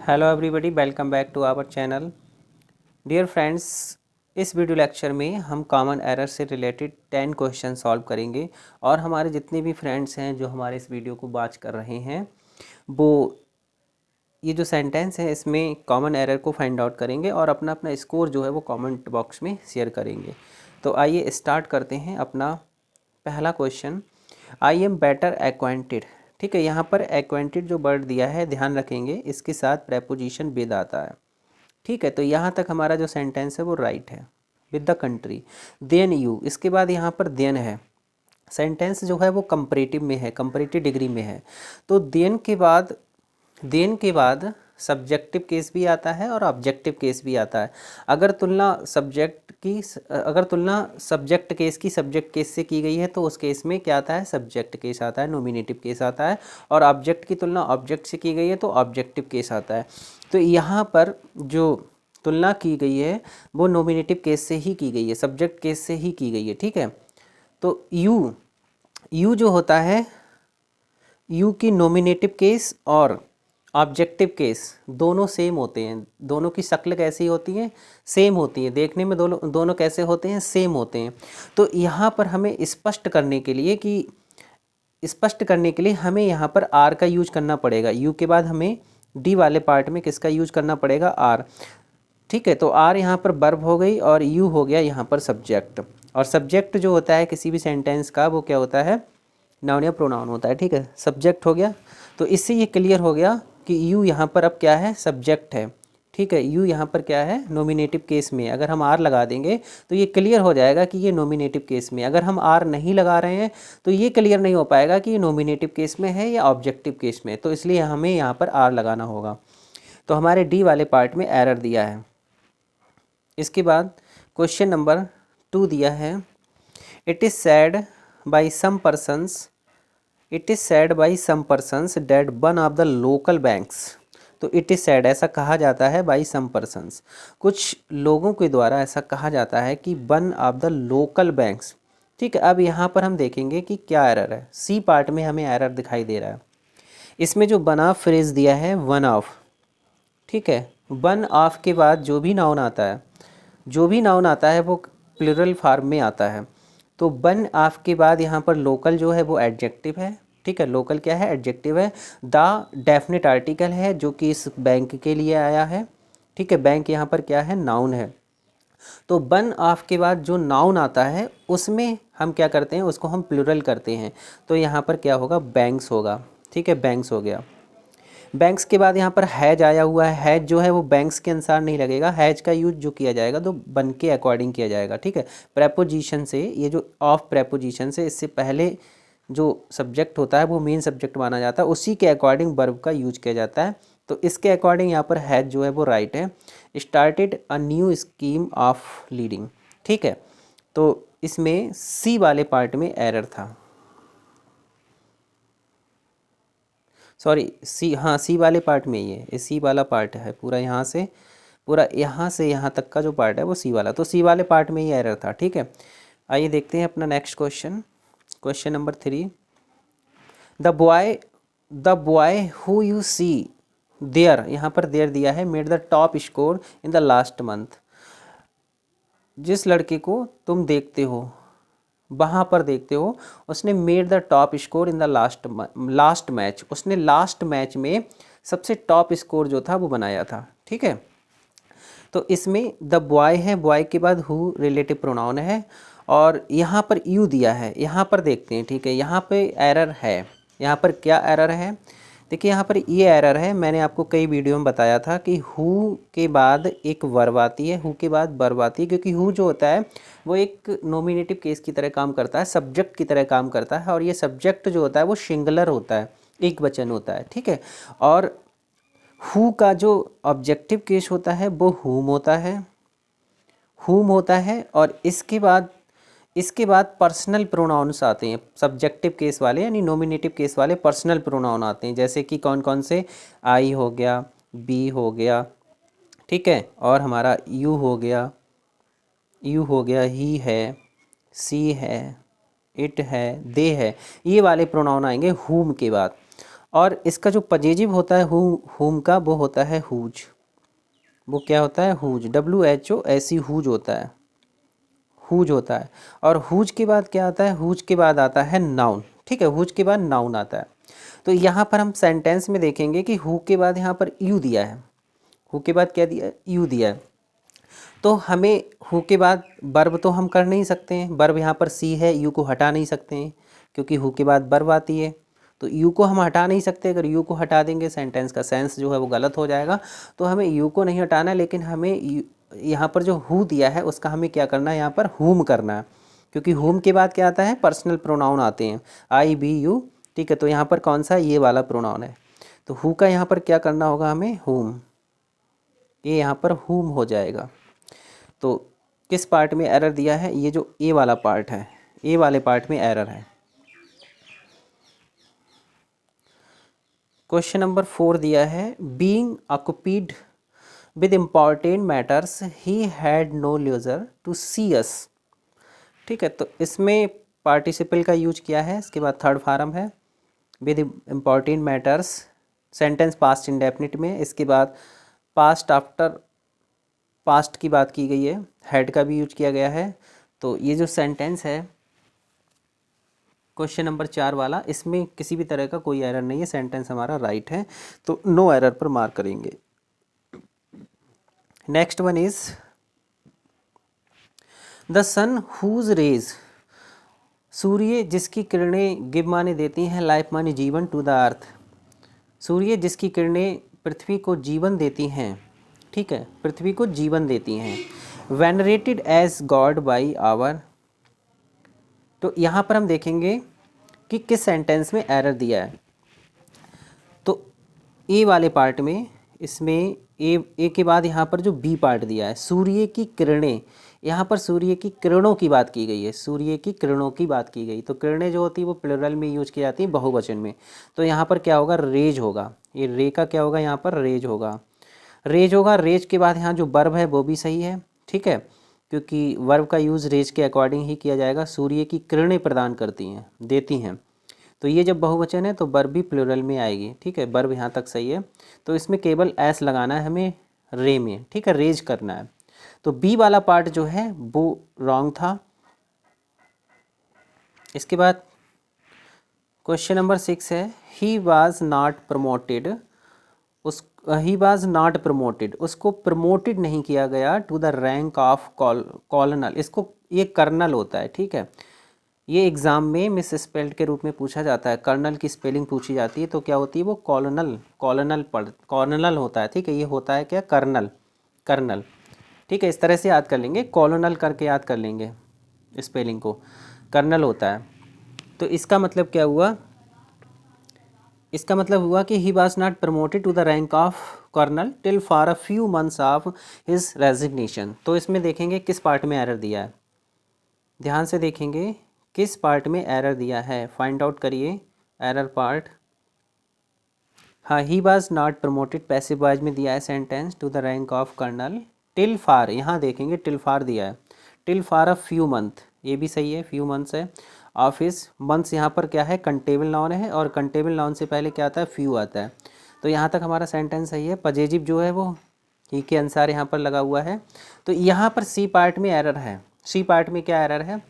Hello everybody, welcome back to our channel. Dear friends, इस video lecture में हम common error से related 10 question solve करेंगे और हमारे जितने भी फ्रेंड्स हैं जो हमारे इस वीडियो को वॉच कर रहे हैं वो ये जो सेंटेंस है इसमें कॉमन एरर को फाइंड आउट करेंगे और अपना अपना स्कोर जो है वो कमेंट बॉक्स में शेयर करेंगे। तो आइए स्टार्ट करते हैं अपना पहला question. I am better acquainted. ठीक है, यहाँ पर एक्वांटेड जो वर्ड दिया है ध्यान रखेंगे इसके साथ प्रेपोजिशन विद आता है। ठीक है, तो यहाँ तक हमारा जो सेंटेंस है वो राइट है with the country. Then you, इसके बाद यहाँ पर देन है। सेंटेंस जो है वो कंपैरेटिव में है, कंपैरेटिव डिग्री में है। तो देन के बाद सब्जेक्टिव केस भी आता है और ऑब्जेक्टिव केस भी आता है। अगर तुलना सब्जेक्ट केस की सब्जेक्ट केस से की गई है तो उस केस में क्या आता है, सब्जेक्ट केस आता है, नोमिनेटिव केस आता है। और ऑब्जेक्ट की तुलना ऑब्जेक्ट से की गई है तो ऑब्जेक्टिव केस आता है। तो यहाँ पर जो तुलना की गई है वो नोमिनेटिव केस से ही की गई है, सब्जेक्ट केस से ही की गई है। ठीक है, तो यू जो होता है, यू की नोमिनेटिव केस और ऑब्जेक्टिव केस दोनों सेम होते हैं। दोनों की शक्ल कैसी होती है, सेम होती है। देखने में दोनों दोनों कैसे होते हैं, सेम होते हैं। तो यहाँ पर हमें स्पष्ट करने के लिए हमें यहाँ पर आर का यूज करना पड़ेगा। यू के बाद हमें डी वाले पार्ट में किसका यूज करना पड़ेगा, आर। ठीक है, तो आर यहाँ पर वर्ब हो गई और यू हो गया यहाँ पर सब्जेक्ट। और सब्जेक्ट जो होता है किसी भी सेंटेंस का वो क्या होता है, नाउन या प्रोनाउन होता है। ठीक है, सब्जेक्ट हो गया। तो इससे ये क्लियर हो गया कि यू यहाँ पर अब क्या है, सब्जेक्ट है। ठीक है, यू यहाँ पर क्या है, नॉमिनेटिव केस में। अगर हम आर लगा देंगे तो ये क्लियर हो जाएगा कि ये नॉमिनेटिव केस में। अगर हम आर नहीं लगा रहे हैं तो ये क्लियर नहीं हो पाएगा कि ये नॉमिनेटिव केस में है या ऑब्जेक्टिव केस में। तो इसलिए हमें यहाँ पर आर लगाना होगा। तो हमारे डी वाले पार्ट में एरर दिया है। इसके बाद क्वेश्चन नंबर 2 दिया है, it is said by some persons that one of the local banks. तो इट इज़ सैड, ऐसा कहा जाता है बाई सम पर्सन्स, कुछ लोगों के द्वारा ऐसा कहा जाता है कि one of the local banks. ठीक है, अब यहाँ पर हम देखेंगे कि क्या एरर है। सी पार्ट में हमें एरर दिखाई दे रहा है। इसमें जो वन ऑफ फ्रेज दिया है, वन ऑफ। ठीक है, वन ऑफ के बाद जो भी नाउन आता है वो प्लूरल फॉर्म में आता है। तो वन ऑफ के बाद यहाँ पर लोकल जो है वो एडजेक्टिव है। ठीक है, लोकल क्या है, एडजेक्टिव है। द डेफिनेट आर्टिकल है जो कि इस बैंक के लिए आया है। ठीक है, बैंक यहाँ पर क्या है, नाउन है। तो वन ऑफ के बाद जो नाउन आता है उसमें हम क्या करते हैं, उसको हम प्लूरल करते हैं। तो यहाँ पर क्या होगा, बैंक्स होगा। ठीक है, बैंक्स हो गया। बैंक्स के बाद यहाँ पर हैज आया हुआ है। हैज जो है वो बैंक्स के अनुसार नहीं लगेगा। हैज का यूज जो किया जाएगा तो बन के अकॉर्डिंग किया जाएगा। ठीक है, प्रेपोजिशन से, ये जो ऑफ प्रेपोजिशन से, इससे पहले जो सब्जेक्ट होता है वो मेन सब्जेक्ट माना जाता है, उसी के अकॉर्डिंग वर्ब का यूज किया जाता है। तो इसके अकॉर्डिंग यहाँ पर हैज जो है वो राइट है। Started a new scheme of leading. ठीक है, तो इसमें सी वाले पार्ट में एरर था। सॉरी, सी, हाँ सी वाले पार्ट में ही है, ये सी वाला पार्ट है। पूरा यहाँ से यहाँ तक का जो पार्ट है वो सी वाला, तो सी वाले पार्ट में ही एरर था। ठीक है, आइए देखते हैं अपना next question. Question number 3, the boy who you see there, यहाँ पर देयर दिया है, made the top score in the last month. जिस लड़के को तुम देखते हो, वहाँ पर देखते हो, उसने made the top score in the last match. उसने लास्ट मैच में सबसे टॉप स्कोर जो था वो बनाया था। ठीक है, तो इसमें द बॉय है, बॉय के बाद हु रिलेटिव प्रोनाउन है और यहाँ पर यू दिया है। यहाँ पर देखते हैं। ठीक है, यहाँ पे एरर है। यहाँ पर क्या एरर है, देखिए यहाँ पर ये एरर है। मैंने आपको कई वीडियो में बताया था कि हु के बाद एक वर्ब आती है, हु के बाद वर्ब आती है, क्योंकि हु जो होता है वो एक नॉमिनेटिव केस की तरह काम करता है, सब्जेक्ट की तरह काम करता है। और ये सब्जेक्ट जो होता है वो सिंगुलर होता है, एक वचन होता है। ठीक है, और हु का जो ऑब्जेक्टिव केस होता है वो हुम होता है। और इसके बाद पर्सनल प्रोनाउंस आते हैं, सब्जेक्टिव केस वाले यानी नॉमिनेटिव केस वाले पर्सनल प्रोनाउन आते हैं। जैसे कि कौन कौन से, आई हो गया, बी हो गया, ठीक है, और हमारा यू हो गया, ही है, सी है, इट है, दे है, ये वाले प्रोनाउन आएंगे हुम के बाद। और इसका जो पजेजिव होता है हुम का, वो होता है हुज। वो क्या होता है? हुज, WHOSE, हुज होता है, हुज होता है। और हुज के बाद क्या आता है? हुज के बाद आता है नाउन। ठीक है, हुज के बाद नाउन आता है। तो यहाँ पर हम सेंटेंस में देखेंगे कि हु के बाद यहाँ पर यू दिया है। हु के बाद क्या दिया है? यू दिया है। तो हमें हु के बाद वर्ब तो हम कर नहीं सकते हैं, वर्ब यहाँ पर सी है, यू को हटा नहीं सकते हैं, क्योंकि हु के बाद वर्ब आती है। तो यू को हम हटा नहीं सकते, अगर यू को हटा देंगे सेंटेंस का सेंस जो है वो गलत हो जाएगा। तो हमें यू को नहीं हटाना है, लेकिन हमें यहाँ पर जो हु दिया है उसका हमें क्या करना है? यहाँ पर हुम करना है, क्योंकि हुम के बाद क्या आता है? पर्सनल प्रोनाउन आते हैं, आई बी यू। ठीक है, तो यहाँ पर कौन सा? ये वाला प्रोनाउन है। तो हु का यहाँ पर क्या करना होगा हमें? हुम। ये यहाँ पर हुम हो जाएगा। तो किस पार्ट में एरर दिया है? ये जो ए वाला पार्ट है, ए वाले पार्ट में एरर है। क्वेश्चन नंबर 4 दिया है, being occupied with important matters he had no leisure to see us. ठीक है, तो इसमें पार्टिसिपल का यूज किया है, इसके बाद थर्ड फॉर्म है with important matters, sentence past indefinite में, इसके बाद पास्ट आफ्टर, पास्ट की बात की गई है, हैड का भी यूज किया गया है। तो ये जो सेंटेंस है क्वेश्चन नंबर 4 वाला, इसमें किसी भी तरह का कोई एरर नहीं है, सेंटेंस हमारा राइट है, तो नो एरर पर मार्क करेंगे। Next one is the sun whose rays, सूर्य जिसकी किरणें गिव माने देती हैं लाइफ माने जीवन टू द अर्थ, सूर्य जिसकी किरणें पृथ्वी को जीवन देती हैं। ठीक है, पृथ्वी को जीवन देती हैं। Venerated as god by our, तो यहाँ पर हम देखेंगे कि किस सेंटेंस में एरर दिया है। तो ए वाले पार्ट में, इसमें ए के बाद यहाँ पर जो बी पार्ट दिया है, सूर्य की किरणें, यहाँ पर सूर्य की किरणों की बात की गई है, सूर्य की किरणों की बात की गई। तो किरणें जो होती है वो प्लुरल में यूज की जाती है, बहुवचन में। तो यहाँ पर क्या होगा? रेज होगा। ये रे का क्या होगा? यहाँ पर रेज होगा, रेज होगा। रेज के बाद यहाँ जो वर्ब है वो भी सही है। ठीक है, क्योंकि वर्ब का यूज़ रेज के अकॉर्डिंग ही किया जाएगा। सूर्य की किरणें प्रदान करती हैं, देती हैं। तो ये जब बहुवचन है तो वर्ब भी प्लुरल में आएगी। ठीक है, वर्ब यहाँ तक सही है। तो इसमें केवल एस लगाना है हमें रे में। ठीक है, रेज करना है। तो बी वाला पार्ट जो है वो रॉन्ग था। इसके बाद क्वेश्चन नंबर 6 है, ही वाज नॉट प्रमोटेड, उस ही वाज नॉट प्रमोटेड, उसको प्रमोटेड नहीं किया गया to the rank of colonel. इसको, ये कर्नल होता है। ठीक है, ये एग्ज़ाम में मिस स्पेल्ड के रूप में पूछा जाता है, कर्नल की स्पेलिंग पूछी जाती है, तो क्या होती है वो? कॉलोनल, कॉलोनल होता है। ठीक है, ये होता है क्या? Colonel, colonel. ठीक है, इस तरह से याद कर लेंगे, कॉलोनल करके याद कर लेंगे स्पेलिंग को, कर्नल होता है। तो इसका मतलब क्या हुआ? इसका मतलब हुआ कि he was not promoted to the rank of colonel till for a few months of his resignation. तो इसमें देखेंगे किस पार्ट में एरर दिया है, ध्यान से देखेंगे किस पार्ट में एरर दिया है, फाइंड आउट करिए एरर पार्ट। हाँ, he was not promoted passive voice में दिया है sentence, to the rank of colonel till for, यहाँ देखेंगे टिल फॉर दिया है, till for a few month, ये भी सही है, फ्यू मंथ्स है। ऑफिस मंथ्स यहाँ पर क्या है? कंटेबल नाउन है, और कंटेबल नाउन से पहले क्या आता है? फ्यू आता है। तो यहाँ तक हमारा सेंटेंस सही है। पजेजिव जो है वो ही के अनुसार यहाँ पर लगा हुआ है। तो यहाँ पर सी पार्ट में एरर है। सी पार्ट में क्या एरर है?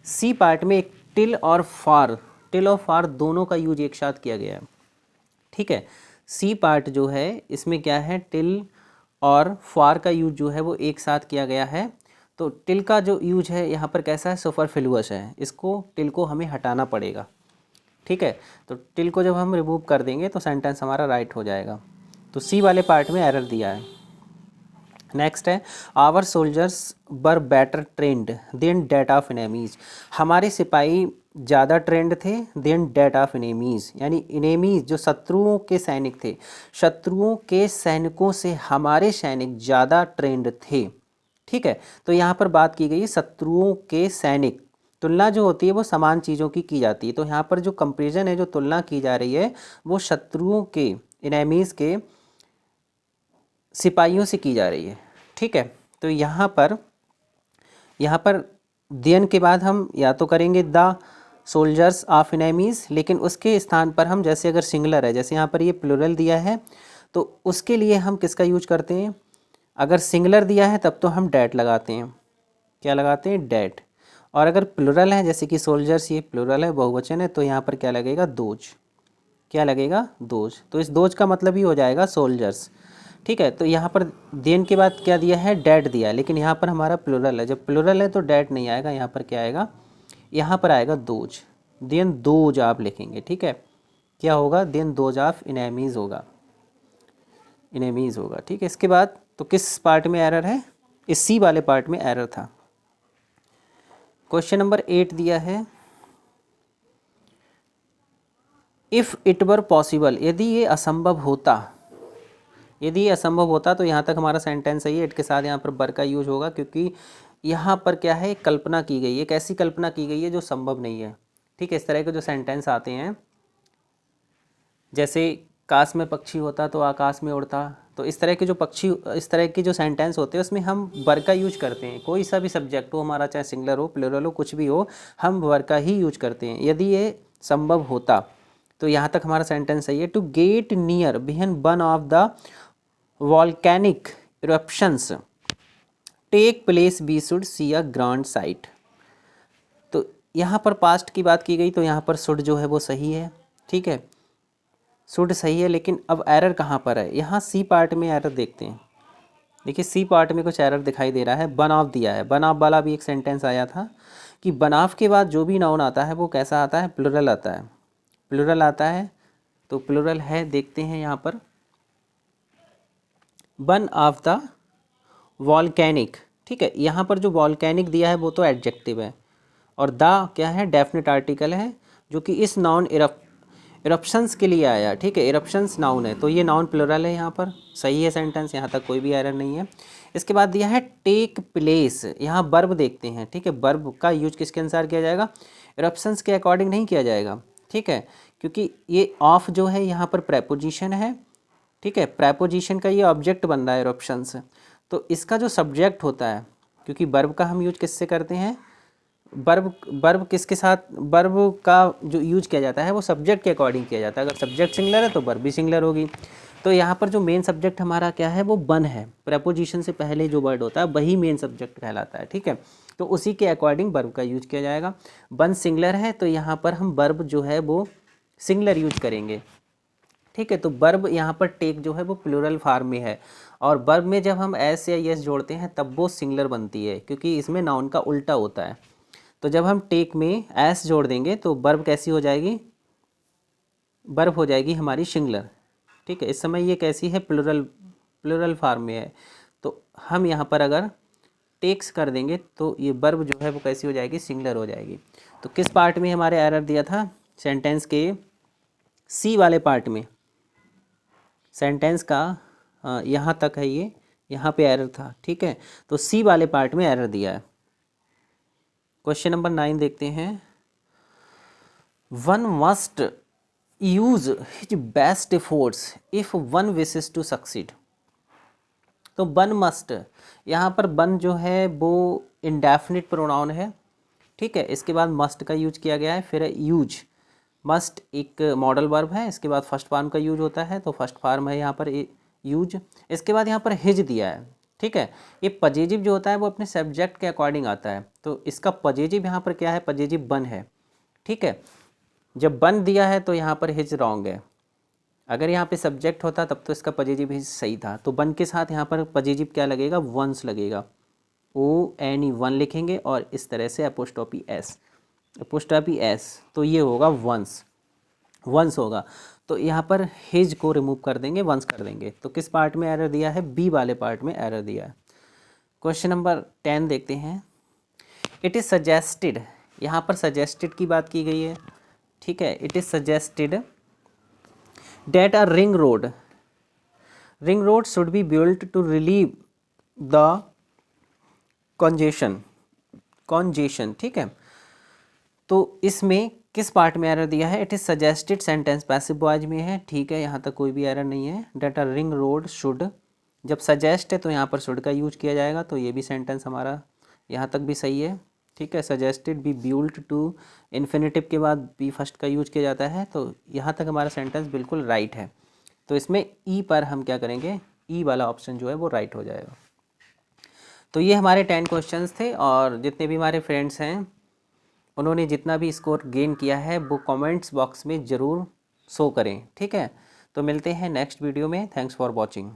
सी पार्ट में एक टिल और फार, टिल और फार दोनों का यूज एक साथ किया गया है। ठीक है, सी पार्ट जो है इसमें क्या है? टिल और फार का यूज जो है वो एक साथ किया गया है। तो टिल का जो यूज है यहाँ पर कैसा है? सुपरफ्लुअस है, इसको टिल को हमें हटाना पड़ेगा। ठीक है, तो टिल को जब हम रिमूव कर देंगे तो सेंटेंस हमारा राइट हो जाएगा। तो सी वाले पार्ट में एरर दिया है। नेक्स्ट है, our soldiers were better trained than that of enemies, हमारे सिपाही ज़्यादा ट्रेंड थे देन डेट ऑफ एनेमीज, यानी एनेमीज जो शत्रुओं के सैनिक थे, शत्रुओं के सैनिकों से हमारे सैनिक ज़्यादा ट्रेंड थे। ठीक है, तो यहाँ पर बात की गई है शत्रुओं के सैनिक, तुलना जो होती है वो समान चीज़ों की जाती है। तो यहाँ पर जो कंपेरिजन है, जो तुलना की जा रही है, वो शत्रुओं के, एनेमीज़ के सिपाहियों से की जा रही है। ठीक है, तो यहाँ पर देन के बाद हम या तो करेंगे द, सोल्जर्स ऑफ एनिमीज़, लेकिन उसके स्थान पर हम जैसे अगर सिंगुलर है, जैसे यहाँ पर ये प्लूरल दिया है तो उसके लिए हम किसका यूज करते हैं, अगर सिंगुलर दिया है तब तो हम डैट लगाते हैं, क्या लगाते हैं, डैट। और अगर प्लूरल है जैसे कि सोल्जर्स, ये प्लूरल है, बहुवचन है, तो यहाँ पर क्या लगेगा, दोज, क्या लगेगा, दोज। तो इस दोज का मतलब ही हो जाएगा सोल्जर्स। ठीक है, तो यहाँ पर देन के बाद क्या दिया है, डैट दिया है, लेकिन यहाँ पर हमारा प्लूरल है, जब प्लूरल है तो डैट नहीं आएगा, यहाँ पर क्या आएगा, यहाँ पर आएगा दोज, देन दोज आप लिखेंगे। ठीक है, क्या होगा, देन दोज ऑफ इनेमीज़ होगा, इनेमीज़ होगा। ठीक है, इसके बाद तो किस पार्ट में एरर है, इस सी वाले पार्ट में एरर था। क्वेश्चन नंबर 8 दिया है, इफ़ इट वर पॉसिबल, यदि ये असंभव होता, यदि ये असंभव होता, तो यहाँ तक हमारा सेंटेंस सही है। इट के साथ यहाँ पर बर का यूज होगा, क्योंकि यहाँ पर क्या है, कल्पना की गई है, एक ऐसी कल्पना की गई है जो संभव नहीं है। ठीक है, इस तरह के जो सेंटेंस आते हैं, जैसे काश में पक्षी होता तो आकाश में उड़ता, तो इस तरह के जो पक्षी, इस तरह के जो सेंटेंस होते हैं उसमें हम वर का यूज करते हैं। कोई सा भी सब्जेक्ट हो हमारा, चाहे सिंगुलर हो, प्लूरल हो, कुछ भी हो, हम वर का ही यूज करते हैं। यदि ये संभव होता, तो यहाँ तक हमारा सेंटेंस सही है। To get near behind one of the volcanic eruptions take place we should see a grand sight. तो यहाँ पर पास्ट की बात की गई, तो यहाँ पर शुड जो है वो सही है। ठीक है, शुड सही है, लेकिन अब एरर कहाँ पर है, यहाँ सी पार्ट में एरर देखते हैं। देखिए सी पार्ट में कुछ एरर दिखाई दे रहा है, बन ऑफ दिया है, बन ऑफ वाला भी एक सेंटेंस आया था कि बन ऑफ के बाद जो भी नाउन आता है वो कैसा आता है, प्लूरल आता है, प्लूरल आता है। तो प्लूरल है, देखते हैं यहाँ पर, वन ऑफ द वॉल्केनिक। ठीक है, यहाँ पर जो वॉल्केनिक दिया है वो तो एडजेक्टिव है, और द क्या है, डेफिनेट आर्टिकल है, जो कि इस नाउन इरप्शंस के लिए आया। ठीक है, इरप्शंस नाउन है, तो ये नाउन प्लूरल है, यहाँ पर सही है सेंटेंस, यहाँ तक कोई भी एरर नहीं है। इसके बाद दिया है टेक प्लेस, यहाँ वर्ब देखते हैं। ठीक है, वर्ब का यूज किसके अनुसार किया जाएगा, इरप्शंस के अकॉर्डिंग नहीं किया जाएगा। ठीक है, क्योंकि ये ऑफ जो है यहाँ पर प्रेपोजिशन है। ठीक है, प्रेपोजिशन का ये ऑब्जेक्ट बन रहा है इरप्शंस, तो इसका जो सब्जेक्ट होता है, क्योंकि वर्ब का हम यूज किससे करते हैं, वर्ब किसके साथ, वर्ब का जो यूज किया जाता है वो सब्जेक्ट के अकॉर्डिंग किया जाता है। अगर सब्जेक्ट सिंगुलर है तो वर्ब भी सिंगुलर होगी। तो यहाँ पर जो मेन सब्जेक्ट हमारा क्या है, वो बन है, प्रेपोजिशन से पहले जो वर्ड होता है वही मेन सब्जेक्ट कहलाता है। ठीक है, तो उसी के अकॉर्डिंग वर्ब का यूज किया जाएगा। बन सिंगुलर है तो यहाँ पर हम वर्ब जो है वो सिंगुलर यूज करेंगे। ठीक है, तो वर्ब यहाँ पर टेक जो है वो प्लूरल फॉर्म में है, और वर्ब में जब हम एस या यस जोड़ते हैं तब वो सिंगुलर बनती है, क्योंकि इसमें नाउन का उल्टा होता है। तो जब हम टेक में एस जोड़ देंगे तो वर्ब कैसी हो जाएगी, वर्ब हो जाएगी हमारी सिंगुलर। ठीक है, इस समय ये कैसी है, प्लूरल फॉर्म में है, तो हम यहाँ पर अगर टेक्स कर देंगे तो ये वर्ब जो है वो कैसी हो जाएगी, सिंगुलर हो जाएगी। तो किस पार्ट में हमारे एरर दिया था, सेंटेंस के सी वाले पार्ट में, सेंटेंस का यहाँ तक है ये, यहाँ पे एरर था। ठीक है, तो सी वाले पार्ट में एरर दिया है। क्वेश्चन नंबर 9 देखते हैं, one must use his best efforts if one wishes to succeed. तो वन मस्ट, यहाँ पर वन जो है वो इंडेफिनिट प्रोनाउन है। ठीक है, इसके बाद मस्ट का यूज किया गया है, फिर यूज, मस्ट एक मॉडल वर्ब है, इसके बाद फर्स्ट फॉर्म का यूज होता है, तो फर्स्ट फॉर्म है यहाँ पर यूज। इसके बाद यहाँ पर हिज दिया है। ठीक है, ये पजेजिव जो होता है वो अपने सब्जेक्ट के अकॉर्डिंग आता है, तो इसका पजेजिव यहाँ पर क्या है, पजेजिव बन है। ठीक है, जब बन दिया है तो यहाँ पर हिज रॉन्ग है। अगर यहाँ पे सब्जेक्ट होता तब तो इसका पजेजिव हिज सही था। तो बन के साथ यहाँ पर पजेजिव क्या लगेगा, वंस लगेगा, ONE, वन लिखेंगे, और इस तरह से अपोस्ट्रोफी एस, तो ये होगा वंस, वंस होगा। तो यहाँ पर हिज को रिमूव कर देंगे, वंस कर देंगे। तो किस पार्ट में एरर दिया है, बी वाले पार्ट में एरर दिया है। क्वेश्चन नंबर 10 देखते हैं, इट इज़ सजेस्टेड, यहाँ पर सजेस्टेड की बात की गई है। ठीक है, it is suggested that a ring road should be built to relieve the congestion. ठीक है, तो इसमें किस पार्ट में एरर दिया है, it is suggested, sentence passive voice में है। ठीक है, यहाँ तक कोई भी एरर नहीं है। That a ring road should, जब सजेस्ट है तो यहाँ पर शुड का यूज किया जाएगा, तो ये भी सेंटेंस हमारा यहाँ तक भी सही है। ठीक है। Suggested be built to, infinitive के बाद बी फर्स्ट का यूज किया जाता है, तो यहाँ तक हमारा सेंटेंस बिल्कुल राइट है। तो इसमें ई पर हम क्या करेंगे, ई वाला ऑप्शन जो है वो राइट हो जाएगा। तो ये हमारे 10 क्वेश्चंस थे, और जितने भी हमारे फ्रेंड्स हैं उन्होंने जितना भी स्कोर गेन किया है वो कमेंट्स बॉक्स में ज़रूर शो करें, ठीक है। तो मिलते हैं नेक्स्ट वीडियो में। Thanks for watching.